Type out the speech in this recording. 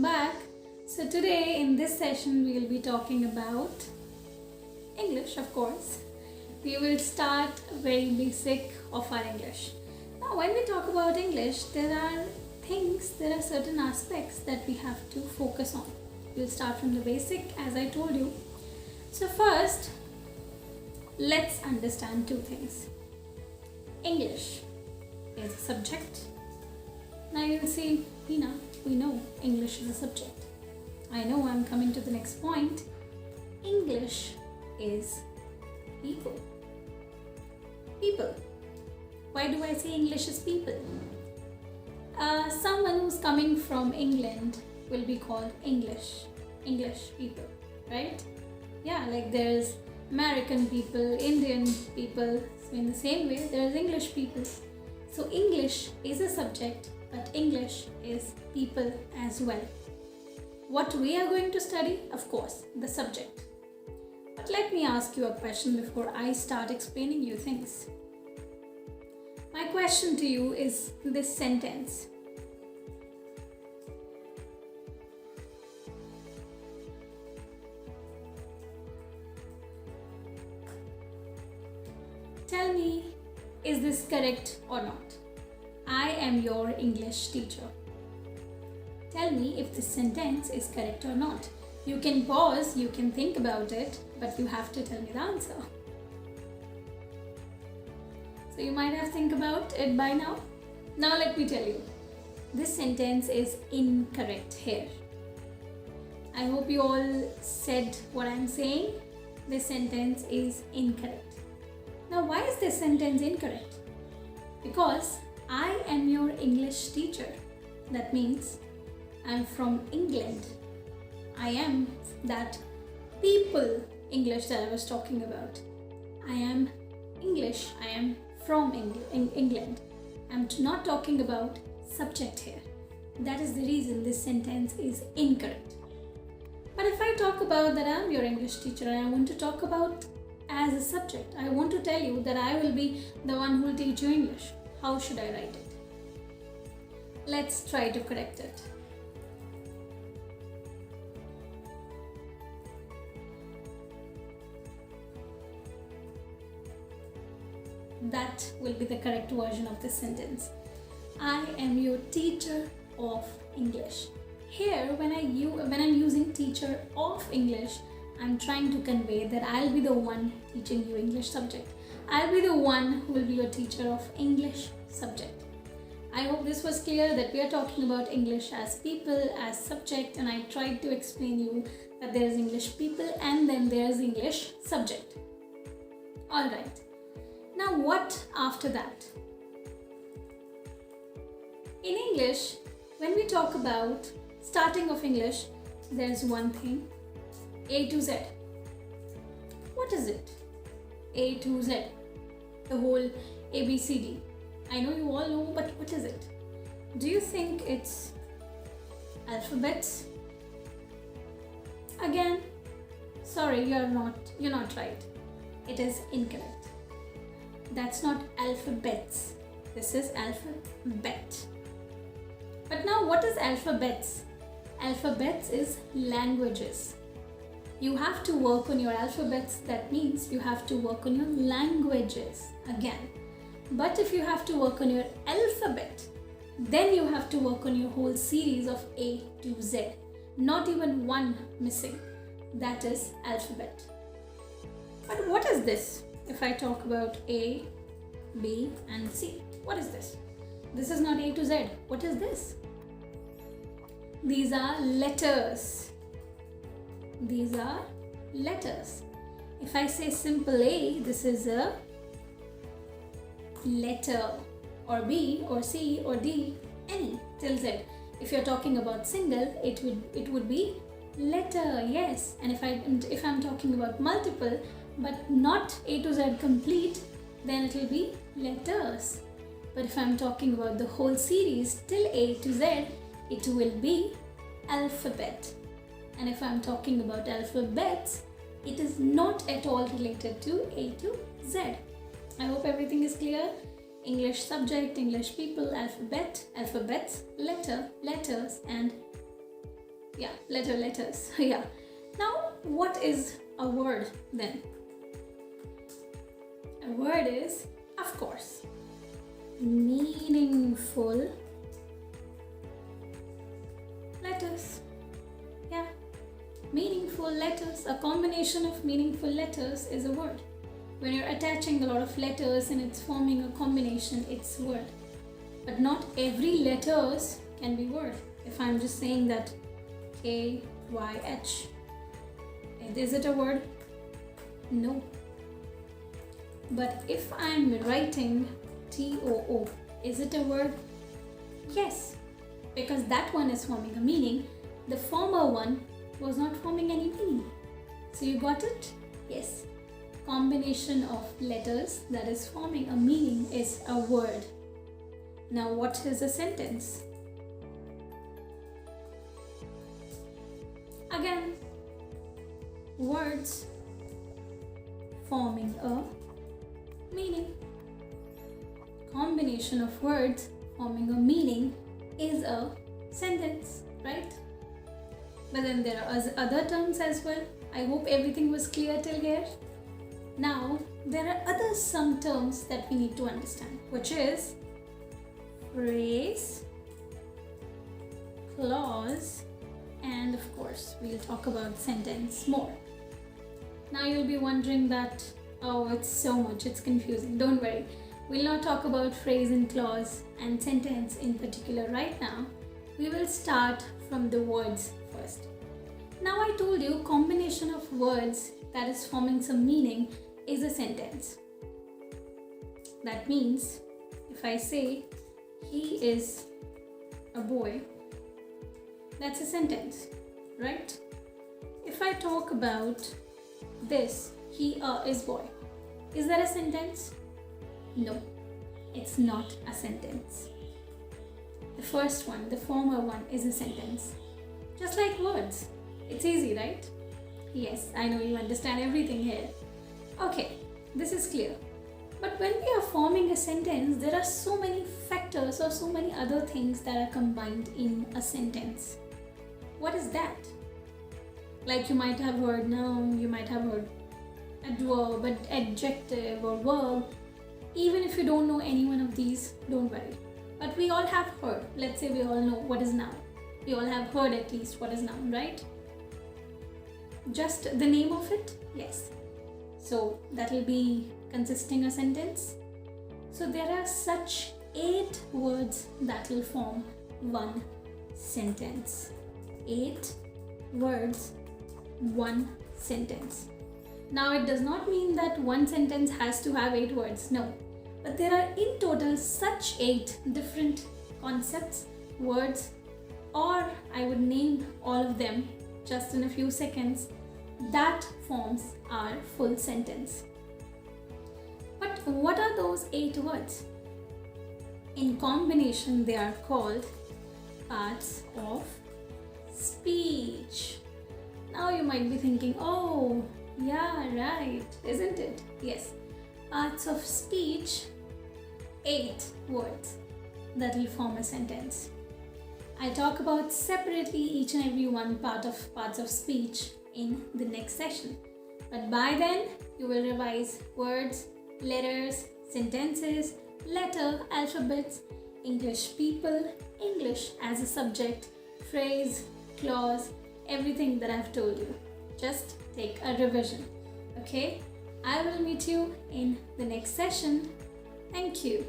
back. So today in this session we will be talking about English, of course. We will start very basic of our English. Now when we talk about English, there are certain aspects that we have to focus on. We'll start from the basic as I told you. So first, let's understand two things. English is a subject. Now you'll say, Hina, we know English is a subject. I know, I'm coming to the next point. English is people. People. Why do I say English is people? Someone who's coming from England will be called English people, right? Yeah, like there's American people, Indian people. So in the same way, there's English people. So English is a subject, but English is people as well. What we are going to study? Of course, the subject. But let me ask you a question before I start explaining you things. My question to you is this sentence. Tell me, is this correct or not? I am your English teacher. Tell me if this sentence is correct or not. You can pause, you can think about it, but you have to tell me the answer. So you might have think about it by now. Now let me tell you, this sentence is incorrect here. I hope you all said what I'm saying. This sentence is incorrect. Now why is this sentence incorrect? Because I am your English teacher. That means I'm from England. I am that people English that I was talking about. I am English. I am from England. I'm not talking about subject here. That is the reason this sentence is incorrect. But if I talk about that I'm your English teacher and I want to talk about as a subject, I want to tell you that I will be the one who will teach you English. How should I write it? Let's try to correct it. That will be the correct version of this sentence. I am your teacher of English. Here, when I'm using teacher of English, I'm trying to convey that I'll be the one teaching you English subject. I'll be the one who will be your teacher of English subject. I hope this was clear that we are talking about English as people, as subject, and I tried to explain you that there is English people and then there is English subject. Alright. Now what after that? In English, when we talk about starting of English, there's one thing, A to Z. What is it? A to Z. The whole ABCD. I know you all know, but what is it? Do you think it's alphabets? Again, sorry, you're not right. It is incorrect. That's not alphabets. This is alphabet. But now what is alphabets? Alphabets is languages. You have to work on your alphabets. That means you have to work on your languages again. But if you have to work on your alphabet, then you have to work on your whole series of A to Z. Not even one missing. That is alphabet. But what is this? If I talk about A, B and C, what is this? This is not A to Z. What is this? These are letters. These are letters. If I say simple A, this is a letter, or B or C or D, any till Z. If you're talking about single, it would be letter, yes. And if I'm talking about multiple but not A to Z complete, then it will be letters. But if I'm talking about the whole series till A to Z, it will be alphabet. And if I'm talking about alphabets, it is not at all related to A to Z. I hope everything is clear. English subject, English people, alphabet, alphabets, letter, letters and Yeah, letters. Yeah. Now, what is a word then? A word is, of course, meaningful letters. Yeah, meaningful letters. A combination of meaningful letters is a word. When you're attaching a lot of letters and it's forming a combination, it's word. But not every letters can be word. If I'm just saying that KYH, is it a word? No. But if I'm writing TOO, is it a word? Yes, because that one is forming a meaning. The former one was not forming any meaning. So you got it? Yes. Combination of letters that is forming a meaning is a word. Now what is a sentence? Again, words forming a meaning. Combination of words forming a meaning is a sentence, right? But then there are other terms as well. I hope everything was clear till here. Now, there are some terms that we need to understand, which is phrase, clause, and of course, we'll talk about sentence more. Now you'll be wondering that, oh, it's so much, it's confusing. Don't worry. We'll not talk about phrase and clause and sentence in particular right now. We will start from the words first. Now I told you combination of words that is forming some meaning is a sentence. That means if I say he is a boy, that's a sentence, right? If I talk about this, he is boy, is that a sentence? No, it's not a sentence. The first one, the former one, is a sentence. Just like words. It's easy, right? Yes, I know you understand everything here. Okay, this is clear. But when we are forming a sentence, there are so many factors or so many other things that are combined in a sentence. What is that? Like you might have heard noun, you might have heard adverb, adjective or verb. Even if you don't know any one of these, don't worry. But we all have heard. Let's say we all know what is noun. We all have heard at least what is noun, right? Just the name of it? Yes. So that will be consisting a sentence. So there are such 8 words that will form one sentence. 8 words, one sentence. Now it does not mean that one sentence has to have 8 words, no. But there are in total such 8 different concepts, words, or I would name all of them just in a few seconds, that forms our full sentence. But what are those 8 words? In combination, they are called parts of speech. Now you might be thinking, oh, yeah, right, isn't it? Yes, parts of speech, 8 words that will form a sentence. I talk about separately each and every one parts of speech in the next session. But by then, you will revise words, letters, sentences, letter, alphabets, English people, English as a subject, phrase, clause, everything that I've told you. Just take a revision. Okay? I will meet you in the next session. Thank you.